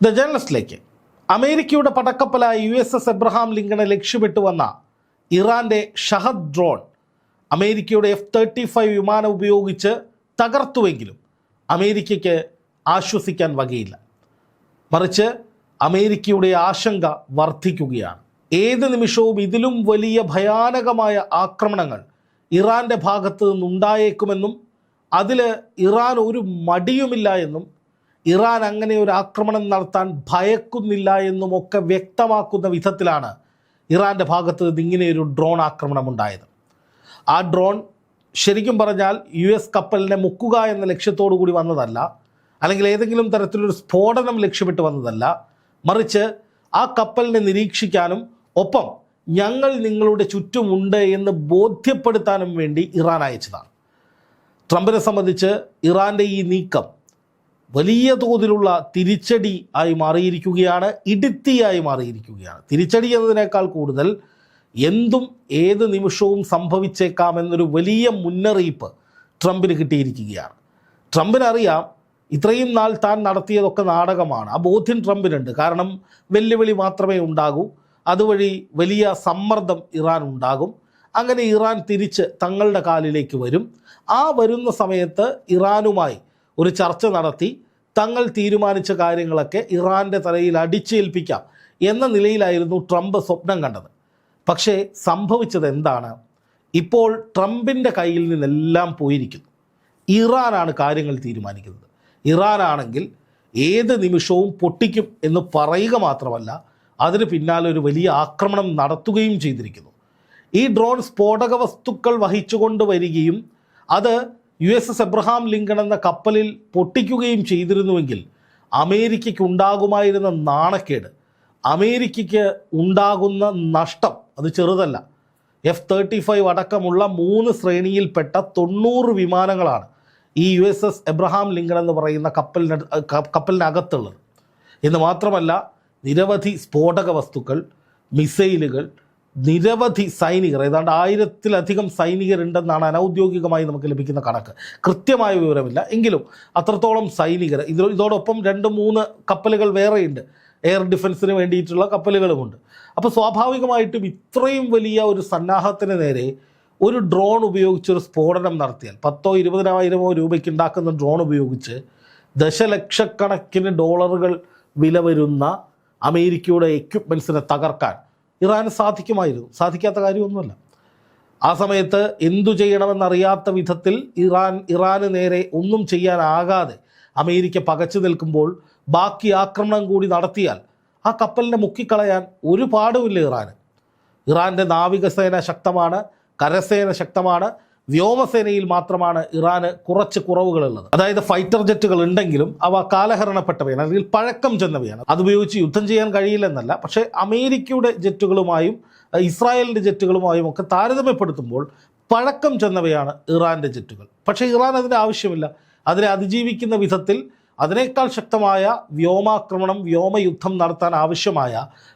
The ജേർണലിസ്റ്റിലേക്ക് അമേരിക്കയുടെ പടക്കപ്പലായ USS Abraham ലിങ്കണെ ലക്ഷ്യമിട്ട് വന്ന ഇറാന്റെ ഷഹദ് ഡ്രോൺ അമേരിക്കയുടെ F-35 വിമാനം ഉപയോഗിച്ച് തകർത്തുവെങ്കിലും അമേരിക്കയ്ക്ക് ആശ്വസിക്കാൻ വകയില്ല. മറിച്ച് അമേരിക്കയുടെ ആശങ്ക വർദ്ധിക്കുകയാണ്. ഏത് നിമിഷവും ഇതിലും വലിയ ഭയാനകമായ ആക്രമണങ്ങൾ ഇറാന്റെ ഭാഗത്ത് നിന്നുണ്ടായേക്കുമെന്നും അതിൽ ഇറാൻ ഒരു മടിയുമില്ല എന്നും ഇറാൻ അങ്ങനെ ഒരു ആക്രമണം നടത്താൻ ഭയക്കുന്നില്ല എന്നുമൊക്കെ വ്യക്തമാക്കുന്ന വിധത്തിലാണ് ഇറാൻ്റെ ഭാഗത്ത് നിന്ന് ഇങ്ങനെയൊരു ഡ്രോൺ ആക്രമണം ഉണ്ടായത്. ആ ഡ്രോൺ ശരിക്കും പറഞ്ഞാൽ US കപ്പലിനെ മുക്കുക എന്ന ലക്ഷ്യത്തോടു കൂടി വന്നതല്ല, അല്ലെങ്കിൽ ഏതെങ്കിലും തരത്തിലൊരു സ്ഫോടനം ലക്ഷ്യമിട്ട് വന്നതല്ല, മറിച്ച് ആ കപ്പലിനെ നിരീക്ഷിക്കാനും ഒപ്പം ഞങ്ങൾ നിങ്ങളുടെ ചുറ്റുമുണ്ട് എന്ന് ബോധ്യപ്പെടുത്താനും വേണ്ടി ഇറാൻ അയച്ചതാണ്. ട്രംപിനെ സംബന്ധിച്ച് ഇറാൻ്റെ ഈ നീക്കം വലിയ തോതിലുള്ള തിരിച്ചടി ആയി മാറിയിരിക്കുകയാണ്, ഇടുത്തിയായി മാറിയിരിക്കുകയാണ്. തിരിച്ചടി എന്നതിനേക്കാൾ കൂടുതൽ എന്തും ഏത് നിമിഷവും സംഭവിച്ചേക്കാമെന്നൊരു വലിയ മുന്നറിയിപ്പ് ട്രംപിന് കിട്ടിയിരിക്കുകയാണ്. ട്രംപിനറിയാം ഇത്രയും നാൾ താൻ നടത്തിയതൊക്കെ നാടകമാണ്. ആ ബോധ്യം ട്രംപിനുണ്ട്. കാരണം വെല്ലുവിളി മാത്രമേ ഉണ്ടാകൂ, അതുവഴി വലിയ സമ്മർദ്ദം ഇറാൻ ഉണ്ടാകും. അങ്ങനെ ഇറാൻ തിരിച്ച് തങ്ങളുടെ കാലിലേക്ക് വരും. ആ വരുന്ന സമയത്ത് ഇറാനുമായി ഒരു ചർച്ച നടത്തി തങ്ങൾ തീരുമാനിച്ച കാര്യങ്ങളൊക്കെ ഇറാൻ്റെ തലയിൽ അടിച്ചേൽപ്പിക്കാം എന്ന നിലയിലായിരുന്നു ട്രംപ് സ്വപ്നം കണ്ടത്. പക്ഷേ സംഭവിച്ചത് എന്താണ്? ഇപ്പോൾ ട്രംപിൻ്റെ കയ്യിൽ നിന്നെല്ലാം പോയിരിക്കുന്നു. ഇറാനാണ് കാര്യങ്ങൾ തീരുമാനിക്കുന്നത്. ഇറാനാണെങ്കിൽ ഏത് നിമിഷവും പൊട്ടിക്കും എന്ന് പറയുക മാത്രമല്ല, അതിന് പിന്നാലെ ഒരു വലിയ ആക്രമണം നടത്തുകയും ചെയ്തിരിക്കുന്നു. ഈ ഡ്രോൺ സ്ഫോടക വസ്തുക്കൾ വഹിച്ചുകൊണ്ട് വരികയും അത് USS എബ്രഹാം ലിങ്കൺ എന്ന കപ്പലിൽ പൊട്ടിക്കുകയും ചെയ്തിരുന്നുവെങ്കിൽ അമേരിക്കയ്ക്ക് ഉണ്ടാകുമായിരുന്ന നാണക്കേട്, അമേരിക്കയ്ക്ക് ഉണ്ടാകുന്ന നഷ്ടം അത് ചെറുതല്ല. F-35 അടക്കമുള്ള 3 ശ്രേണിയിൽപ്പെട്ട 90 വിമാനങ്ങളാണ് ഈ USS എബ്രഹാം ലിങ്കൺ എന്ന് പറയുന്ന കപ്പലിനകത്തുള്ളത്. എന്ന് മാത്രമല്ല നിരവധി സ്ഫോടക വസ്തുക്കൾ, മിസൈലുകൾ, നിരവധി സൈനികർ, ഏതാണ്ട് 1000-ലധികം സൈനികരുണ്ടെന്നാണ് അനൗദ്യോഗികമായി നമുക്ക് ലഭിക്കുന്ന കണക്ക്. കൃത്യമായ വിവരമില്ല, എങ്കിലും അത്രത്തോളം സൈനികർ. ഇതോടൊപ്പം 2-3 കപ്പലുകൾ വേറെയുണ്ട്, എയർ ഡിഫൻസിന് വേണ്ടിയിട്ടുള്ള കപ്പലുകളുമുണ്ട്. അപ്പോൾ സ്വാഭാവികമായിട്ടും ഇത്രയും വലിയ ഒരു സന്നാഹത്തിന് നേരെ ഒരു ഡ്രോൺ ഉപയോഗിച്ചൊരു സ്ഫോടനം നടത്തിയാൽ 10,000-20,000 രൂപയ്ക്ക് ഉണ്ടാക്കുന്ന ഡ്രോൺ ഉപയോഗിച്ച് ദശലക്ഷക്കണക്കിന് ഡോളറുകൾ വില വരുന്ന അമേരിക്കയുടെ എക്യുപ്മെൻസിനെ തകർക്കാൻ ഇറാന് സാധിക്കുമായിരുന്നു. സാധിക്കാത്ത കാര്യമൊന്നുമല്ല. ആ സമയത്ത് എന്തു ചെയ്യണമെന്നറിയാത്ത വിധത്തിൽ ഇറാന് നേരെ ഒന്നും ചെയ്യാനാകാതെ അമേരിക്ക പകച്ചു നിൽക്കുമ്പോൾ ബാക്കി ആക്രമണം കൂടി നടത്തിയാൽ ആ കപ്പലിനെ മുക്കിക്കളയാൻ ഒരു പാടുമില്ല ഇറാന്. ഇറാൻ്റെ നാവികസേന ശക്തമാണ്, കരസേന ശക്തമാണ്, വ്യോമസേനയിൽ മാത്രമാണ് ഇറാന് കുറച്ച് കുറവുകളുള്ളത്. അതായത് ഫൈറ്റർ ജെറ്റുകൾ ഉണ്ടെങ്കിലും അവ കാലഹരണപ്പെട്ടവയാണ്, അല്ലെങ്കിൽ പഴക്കം ചെന്നവയാണ്. അതുപയോഗിച്ച് യുദ്ധം ചെയ്യാൻ കഴിയില്ലെന്നല്ല, പക്ഷേ അമേരിക്കയുടെ ജെറ്റുകളുമായും ഇസ്രായേലിൻ്റെ ജെറ്റുകളുമായും ഒക്കെ താരതമ്യപ്പെടുത്തുമ്പോൾ പഴക്കം ചെന്നവയാണ് ഇറാൻ്റെ ജെറ്റുകൾ. പക്ഷേ ഇറാൻ അതിൻ്റെ ആവശ്യമില്ല. അതിനെ അതിജീവിക്കുന്ന വിധത്തിൽ അതിനേക്കാൾ ശക്തമായ വ്യോമാക്രമണം, വ്യോമയുദ്ധം നടത്താൻ ആവശ്യമായ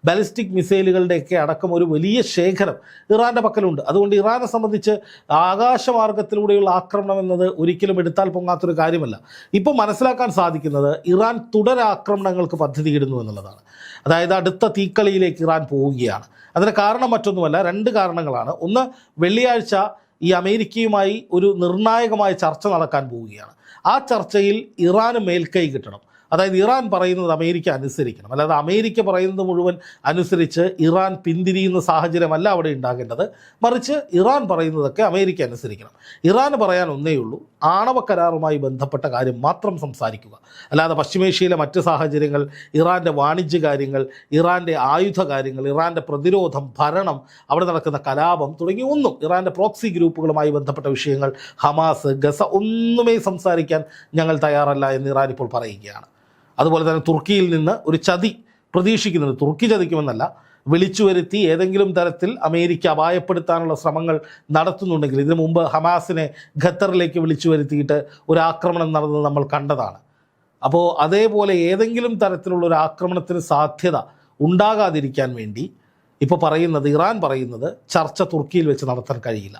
ബാലിസ്റ്റിക് മിസൈലുകളുടെയൊക്കെ അടക്കം ഒരു വലിയ ശേഖരം ഇറാൻ്റെ പക്കലുണ്ട്. അതുകൊണ്ട് ഇറാനെ സംബന്ധിച്ച് ആകാശമാർഗത്തിലൂടെയുള്ള ആക്രമണം എന്നത് ഒരിക്കലും എടുത്താൽ പൊങ്ങാത്തൊരു കാര്യമല്ല. ഇപ്പോൾ മനസ്സിലാക്കാൻ സാധിക്കുന്നത് ഇറാൻ തുടരാക്രമണങ്ങൾക്ക് പദ്ധതിയിടുന്നു എന്നുള്ളതാണ്. അതായത് അടുത്ത തീക്കളിയിലേക്ക് ഇറാൻ പോവുകയാണ്. അതിന് കാരണം മറ്റൊന്നുമല്ല, 2 കാരണങ്ങളാണ്. ഒന്ന്, വെള്ളിയാഴ്ച ഈ അമേരിക്കയുമായി ഒരു നിർണായകമായ ചർച്ച നടക്കാൻ പോവുകയാണ്. ആ ചർച്ചയിൽ ഇറാന് മേൽക്കൈ കിട്ടണം. അതായത് ഇറാൻ പറയുന്നത് അമേരിക്ക അനുസരിക്കണം, അല്ലാതെ അമേരിക്ക പറയുന്നത് മുഴുവൻ അനുസരിച്ച് ഇറാൻ പിന്തിരിയുന്ന സാഹചര്യമല്ല അവിടെ ഉണ്ടാകേണ്ടത്. മറിച്ച് ഇറാൻ പറയുന്നതൊക്കെ അമേരിക്ക അനുസരിക്കണം. ഇറാന് പറയാൻ ഒന്നേയുള്ളൂ, ആണവ കരാറുമായി ബന്ധപ്പെട്ട കാര്യം മാത്രം സംസാരിക്കുക. അല്ലാതെ പശ്ചിമേഷ്യയിലെ മറ്റ് സാഹചര്യങ്ങൾ, ഇറാൻ്റെ വാണിജ്യ കാര്യങ്ങൾ, ഇറാൻ്റെ ആയുധ കാര്യങ്ങൾ, ഇറാൻ്റെ പ്രതിരോധം, ഭരണം, അവിടെ നടക്കുന്ന കലാപം തുടങ്ങി ഒന്നും, ഇറാൻ്റെ പ്രോക്സി ഗ്രൂപ്പുകളുമായി ബന്ധപ്പെട്ട വിഷയങ്ങൾ, ഹമാസ്, ഗസ, ഒന്നുമേ സംസാരിക്കാൻ ഞങ്ങൾ തയ്യാറല്ല എന്ന് ഇറാൻ ഇപ്പോൾ പറയുകയാണ്. അതുപോലെ തന്നെ തുർക്കിയിൽ നിന്ന് ഒരു ചതി പ്രതീക്ഷിക്കുന്നുണ്ട്. തുർക്കി ചതിക്കുമെന്നല്ല, വിളിച്ചു വരുത്തി ഏതെങ്കിലും തരത്തിൽ അമേരിക്ക അപായപ്പെടുത്താനുള്ള ശ്രമങ്ങൾ നടത്തുന്നുണ്ടെങ്കിൽ, ഇതിനു മുമ്പ് ഹമാസിനെ ഖത്തറിലേക്ക് വിളിച്ചു വരുത്തിയിട്ട് ഒരു ആക്രമണം നടന്നത് നമ്മൾ കണ്ടതാണ്. അപ്പോൾ അതേപോലെ ഏതെങ്കിലും തരത്തിലുള്ള ഒരു ആക്രമണത്തിന് സാധ്യത ഉണ്ടാകാതിരിക്കാൻ വേണ്ടി ഇപ്പോൾ പറയുന്നത്, ഇറാൻ പറയുന്നത് ചർച്ച തുർക്കിയിൽ വെച്ച് നടത്താൻ കഴിയില്ല,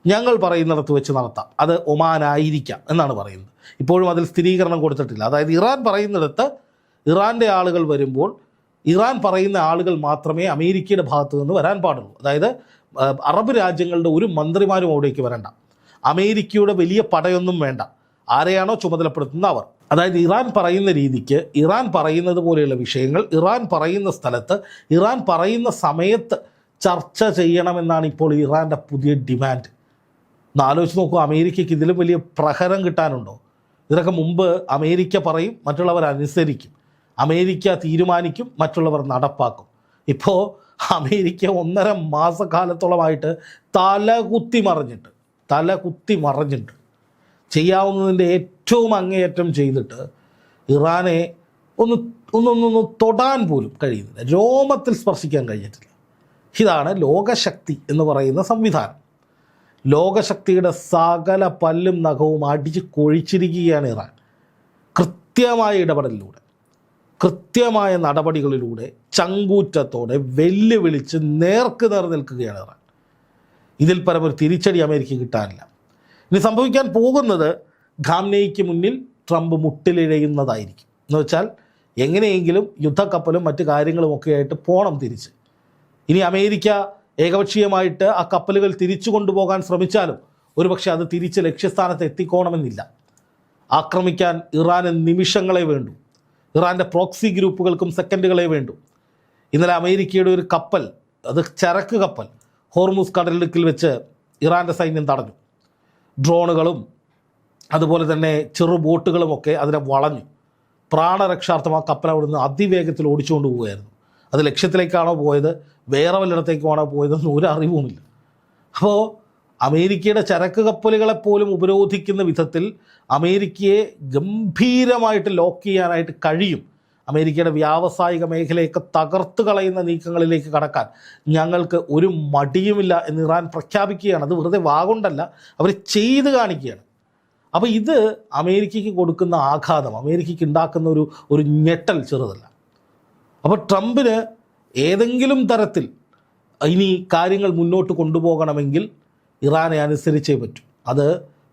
ഞങ്ങൾ പറയുന്നിടത്ത് വെച്ച് നടത്താം, അത് ഒമാനായിരിക്കാം എന്നാണ് പറയുന്നത്. ഇപ്പോഴും അതിൽ സ്ഥിരീകരണം കൊടുത്തിട്ടില്ല. അതായത് ഇറാൻ പറയുന്നിടത്ത് ഇറാൻ്റെ ആളുകൾ വരുമ്പോൾ ഇറാൻ പറയുന്ന ആളുകൾ മാത്രമേ അമേരിക്കയുടെ ഭാഗത്തു നിന്ന് വരാൻ പാടുള്ളൂ. അതായത് അറബ് രാജ്യങ്ങളുടെ ഒരു മന്ത്രിമാരും അവിടേക്ക് വരണ്ട, അമേരിക്കയുടെ വലിയ പടയൊന്നും വേണ്ട, ആരെയാണോ ചുമതലപ്പെടുത്തുന്ന അവർ. അതായത് ഇറാൻ പറയുന്ന രീതിക്ക്, ഇറാൻ പറയുന്നത് പോലെയുള്ള വിഷയങ്ങൾ ഇറാൻ പറയുന്ന സ്ഥലത്ത് ഇറാൻ പറയുന്ന സമയത്ത് ചർച്ച ചെയ്യണമെന്നാണ് ഇപ്പോൾ ഇറാൻ്റെ പുതിയ ഡിമാൻഡ്. ഒന്ന് ആലോചിച്ച് നോക്കൂ, അമേരിക്കയ്ക്ക് ഇതിലും വലിയ പ്രഹരം കിട്ടാനുണ്ടോ? ഇതിനൊക്കെ മുമ്പ് അമേരിക്ക പറയും, മറ്റുള്ളവർ അനുസരിക്കും, അമേരിക്ക തീരുമാനിക്കും, മറ്റുള്ളവർ നടപ്പാക്കും. ഇപ്പോൾ അമേരിക്ക 1.5 മാസക്കാലത്തോളമായിട്ട് തലകുത്തി മറിഞ്ഞിട്ട് ചെയ്യാവുന്നതിൻ്റെ ഏറ്റവും അങ്ങേയറ്റം ചെയ്തിട്ട് ഇറാനെ ഒന്ന് തൊടാൻ പോലും കഴിയുന്നില്ല, രോമത്തിൽ സ്പർശിക്കാൻ കഴിഞ്ഞിട്ടില്ല. ഇതാണ് ലോകശക്തി എന്ന് പറയുന്ന സംവിധാനം. ലോകശക്തിയുടെ സകല പല്ലും നഖവും അടിച്ച് കൊഴിച്ചിരിക്കുകയാണ് ഇറാൻ. കൃത്യമായ ഇടപെടലിലൂടെ, കൃത്യമായ നടപടികളിലൂടെ, ചങ്കൂറ്റത്തോടെ വെല്ലുവിളിച്ച് നേർക്ക് നേർ നിൽക്കുകയാണ് ഇറാൻ. ഇതിൽ പരം ഒരു തിരിച്ചടി അമേരിക്ക കിട്ടാനില്ല. ഇനി സംഭവിക്കാൻ പോകുന്നത് ഖാംനെയ്ക്ക് മുന്നിൽ ട്രംപ് മുട്ടിലിഴയുന്നതായിരിക്കും. എന്ന് വെച്ചാൽ എങ്ങനെയെങ്കിലും യുദ്ധക്കപ്പലും മറ്റു കാര്യങ്ങളുമൊക്കെ ആയിട്ട് പോകണം തിരിച്ച്. ഇനി അമേരിക്ക ഏകപക്ഷീയമായിട്ട് ആ കപ്പലുകൾ തിരിച്ചു കൊണ്ടുപോകാൻ ശ്രമിച്ചാലും ഒരുപക്ഷെ അത് തിരിച്ച് ലക്ഷ്യസ്ഥാനത്ത് എത്തിക്കോണമെന്നില്ല. ആക്രമിക്കാൻ ഇറാന് നിമിഷങ്ങളെ വേണ്ടൂ, ഇറാൻ്റെ പ്രോക്സി ഗ്രൂപ്പുകൾക്കും സെക്കൻഡുകളെ വേണ്ടൂ. ഇന്നലെ അമേരിക്കയുടെ ഒരു കപ്പൽ, അത് ചരക്ക് കപ്പൽ, ഹോർമുസ് കടലിടുക്കിൽ വെച്ച് ഇറാൻ്റെ സൈന്യം തടഞ്ഞു. ഡ്രോണുകളും അതുപോലെ തന്നെ ചെറു ബോട്ടുകളുമൊക്കെ അതിനെ വളഞ്ഞു. പ്രാണരക്ഷാർത്ഥം ആ കപ്പൽ അവിടുന്ന് അതിവേഗത്തിൽ ഓടിച്ചുകൊണ്ട് പോവുകയായിരുന്നു. അത് ലക്ഷ്യത്തിലേക്കാണോ പോയത്, വേറെ വല്ലിടത്തേക്കാണോ പോയതെന്ന് ഒരു അറിവുമില്ല. അപ്പോൾ അമേരിക്കയുടെ ചരക്ക് കപ്പലുകളെപ്പോലും ഉപരോധിക്കുന്ന വിധത്തിൽ അമേരിക്കയെ ഗംഭീരമായിട്ട് ലോക്ക് ചെയ്യാനായിട്ട് കഴിയും. അമേരിക്കയുടെ വ്യാവസായിക മേഖലയൊക്കെ തകർത്ത് കളയുന്ന നീക്കങ്ങളിലേക്ക് കടക്കാൻ ഞങ്ങൾക്ക് ഒരു മടിയുമില്ല എന്ന് ഇറാൻ പ്രഖ്യാപിക്കുകയാണ്. അത് വെറുതെ വാഗൊണ്ടല്ല, അവർ ചെയ്ത് കാണിക്കുകയാണ്. അപ്പോൾ ഇത് അമേരിക്കയ്ക്ക് കൊടുക്കുന്ന ആഘാതം, അമേരിക്കയ്ക്ക് ഉണ്ടാക്കുന്ന ഒരു ഞെട്ടൽ ചെറുതല്ല. അപ്പോൾ ട്രംപിന് ഏതെങ്കിലും തരത്തിൽ ഇനി കാര്യങ്ങൾ മുന്നോട്ട് കൊണ്ടുപോകണമെങ്കിൽ ഇറാനെ അനുസരിച്ചേ പറ്റൂ. അത്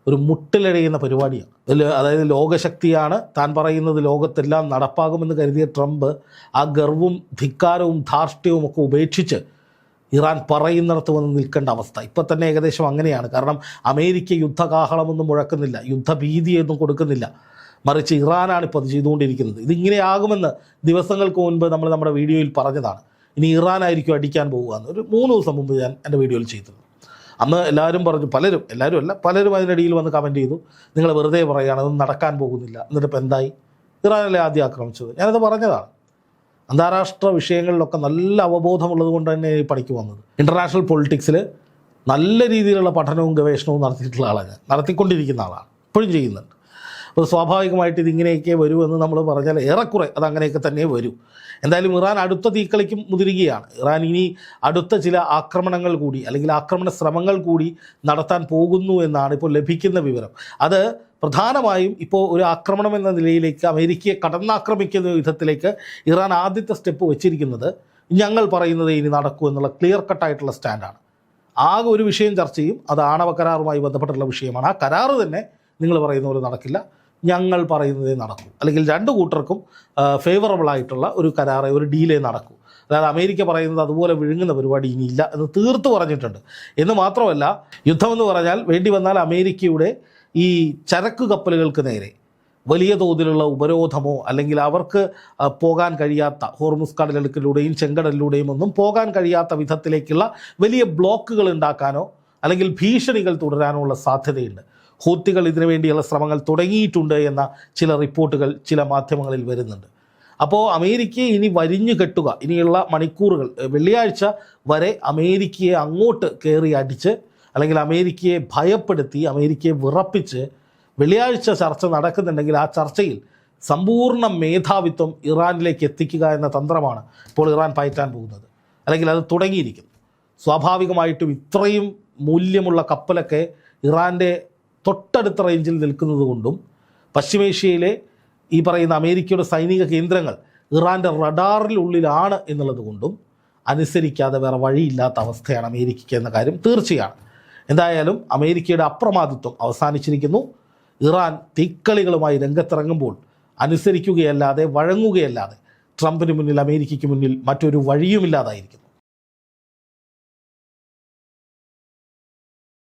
ഒരു മുട്ടിലഴയുന്ന പരിപാടിയാണ്. അതായത് ലോകശക്തിയാണ്, താൻ പറയുന്നത് ലോകത്തെല്ലാം നടപ്പാകുമെന്ന് കരുതിയ ട്രംപ് ആ ഗർവും ധിക്കാരവും ധാർഷ്ട്യവും ഒക്കെ ഉപേക്ഷിച്ച് ഇറാൻ പറയുന്നിടത്ത് വന്ന് നിൽക്കേണ്ട അവസ്ഥ ഇപ്പം തന്നെ ഏകദേശം അങ്ങനെയാണ്. കാരണം അമേരിക്ക യുദ്ധകാഹളമൊന്നും മുഴക്കുന്നില്ല, യുദ്ധഭീതിയൊന്നും കൊടുക്കുന്നില്ല, മറിച്ച് ഇറാനാണ് ഇപ്പോൾ അത് ചെയ്തുകൊണ്ടിരിക്കുന്നത്. ഇതിങ്ങനെയാകുമെന്ന് ദിവസങ്ങൾക്ക് മുൻപ് നമ്മൾ നമ്മുടെ വീഡിയോയിൽ പറഞ്ഞതാണ്. ഇനി ഇറാനായിരിക്കും അടിക്കാൻ പോകുക എന്ന് ഒരു 3 ദിവസം മുമ്പ് ഞാൻ എൻ്റെ വീഡിയോയിൽ ചെയ്തത്. അന്ന് എല്ലാവരും പറഞ്ഞു, പലരും അതിനിടയിൽ വന്ന് കമൻറ്റ് ചെയ്തു, നിങ്ങൾ വെറുതെ പറയുകയാണ്, അതൊന്നും നടക്കാൻ പോകുന്നില്ല. എന്നിട്ട് ഇപ്പം എന്തായി? ഇറാനല്ലേ ആദ്യം ആക്രമിച്ചത്. ഞാനത് പറഞ്ഞതാണ്. അന്താരാഷ്ട്ര വിഷയങ്ങളിലൊക്കെ നല്ല അവബോധമുള്ളത് കൊണ്ട് തന്നെ ഈ പണിക്ക് വന്നത്. ഇൻ്റർനാഷണൽ പൊളിറ്റിക്സിൽ നല്ല രീതിയിലുള്ള പഠനവും ഗവേഷണവും നടത്തിയിട്ടുള്ള ആളാണ് ഞാൻ, നടത്തിക്കൊണ്ടിരിക്കുന്ന ആളാണ്, ഇപ്പോഴും ചെയ്യുന്നുണ്ട്. അപ്പോൾ സ്വാഭാവികമായിട്ട് ഇതിങ്ങനെയൊക്കെ വരുമെന്ന് നമ്മൾ പറഞ്ഞാൽ ഏറെക്കുറെ അത് അങ്ങനെയൊക്കെ തന്നെ വരൂ. എന്തായാലും ഇറാൻ അടുത്ത തീക്കളിക്കും മുതിരുകയാണ്. ഇറാൻ ഇനി അടുത്ത ചില ആക്രമണങ്ങൾ കൂടി, അല്ലെങ്കിൽ ആക്രമണ ശ്രമങ്ങൾ കൂടി നടത്താൻ പോകുന്നു എന്നാണ് ഇപ്പോൾ ലഭിക്കുന്ന വിവരം. അത് പ്രധാനമായും ഇപ്പോൾ ഒരു ആക്രമണം എന്ന നിലയിലേക്ക്, അമേരിക്കയെ കടന്നാക്രമിക്കുന്ന വിധത്തിലേക്ക് ഇറാൻ ആദ്യത്തെ സ്റ്റെപ്പ് വെച്ചിരിക്കുന്നത് ഞങ്ങൾ പറയുന്നത് ഇനി നടക്കൂ എന്നുള്ള ക്ലിയർ കട്ടായിട്ടുള്ള സ്റ്റാൻഡാണ്. ആകെ ഒരു വിഷയം ചർച്ച ചെയ്യും, അത് ആണവ കരാറുമായി ബന്ധപ്പെട്ടുള്ള വിഷയമാണ്. ആ കരാറ് തന്നെ നിങ്ങൾ പറയുന്ന പോലെ നടക്കില്ല, ഞങ്ങൾ പറയുന്നതേ നടക്കൂ. അല്ലെങ്കിൽ രണ്ട് കൂട്ടർക്കും ഫേവറബിളായിട്ടുള്ള ഒരു കരാറ്, ഒരു ഡീലേ നടക്കൂ. അതായത് അമേരിക്ക പറയുന്നത് അതുപോലെ വിഴുങ്ങുന്ന പരിപാടി ഇനിയില്ല എന്ന് തീർത്ത് പറഞ്ഞിട്ടുണ്ട്. എന്ന് മാത്രമല്ല, യുദ്ധമെന്ന് പറഞ്ഞാൽ വേണ്ടി വന്നാൽ അമേരിക്കയുടെ ഈ ചരക്ക് കപ്പലുകൾക്ക് നേരെ വലിയ തോതിലുള്ള ഉപരോധമോ അല്ലെങ്കിൽ അവർക്ക് പോകാൻ കഴിയാത്ത, ഹോർമുസ് കടലിടുക്കിലൂടെയും ചെങ്കടലിലൂടെയും ഒന്നും പോകാൻ കഴിയാത്ത വിധത്തിലേക്കുള്ള വലിയ ബ്ലോക്കുകൾ ഉണ്ടാക്കാനോ അല്ലെങ്കിൽ ഭീഷണികൾ തുടരാനോ ഉള്ള സാധ്യതയുണ്ട്. ഹൂത്തികൾ ഇതിനു വേണ്ടിയുള്ള ശ്രമങ്ങൾ തുടങ്ങിയിട്ടുണ്ട് എന്ന ചില റിപ്പോർട്ടുകൾ ചില മാധ്യമങ്ങളിൽ വരുന്നുണ്ട്. അപ്പോൾ അമേരിക്കയെ ഇനി വരിഞ്ഞു കെട്ടുക, ഇനിയുള്ള മണിക്കൂറുകൾ, വെള്ളിയാഴ്ച വരെ അമേരിക്കയെ അങ്ങോട്ട് കയറി അടിച്ച് അല്ലെങ്കിൽ അമേരിക്കയെ ഭയപ്പെടുത്തി, അമേരിക്കയെ വിറപ്പിച്ച് വെള്ളിയാഴ്ച ചർച്ച നടക്കുന്നുണ്ടെങ്കിൽ ആ ചർച്ചയിൽ സമ്പൂർണ്ണ മേധാവിത്വം ഇറാനിലേക്ക് എത്തിക്കുക എന്ന തന്ത്രമാണ് ഇപ്പോൾ ഇറാൻ പയറ്റാൻ പോകുന്നത്, അല്ലെങ്കിൽ അത് തുടങ്ങിയിരിക്കുന്നു. സ്വാഭാവികമായിട്ടും ഇത്രയും മൂല്യമുള്ള കപ്പലൊക്കെ ഇറാൻ്റെ തൊട്ടടുത്ത റേഞ്ചിൽ നിൽക്കുന്നത് കൊണ്ടും പശ്ചിമേഷ്യയിലെ ഈ പറയുന്ന അമേരിക്കയുടെ സൈനിക കേന്ദ്രങ്ങൾ ഇറാൻ്റെ റഡാറിനുള്ളിലാണ് എന്നുള്ളത് കൊണ്ടും അനുസരിക്കാതെ വേറെ വഴിയില്ലാത്ത അവസ്ഥയാണ് അമേരിക്കയ്ക്ക് എന്ന കാര്യം തീർച്ചയാണ്. എന്തായാലും അമേരിക്കയുടെ അപ്രമാദിത്വം അവസാനിച്ചിരിക്കുന്നു. ഇറാൻ തീക്കളികളുമായി രംഗത്തിറങ്ങുമ്പോൾ അനുസരിക്കുകയല്ലാതെ വഴങ്ങുകയല്ലാതെ ട്രംപിന് മുന്നിൽ, അമേരിക്കയ്ക്ക് മുന്നിൽ മറ്റൊരു വഴിയുമില്ലാതായിരിക്കുന്നു.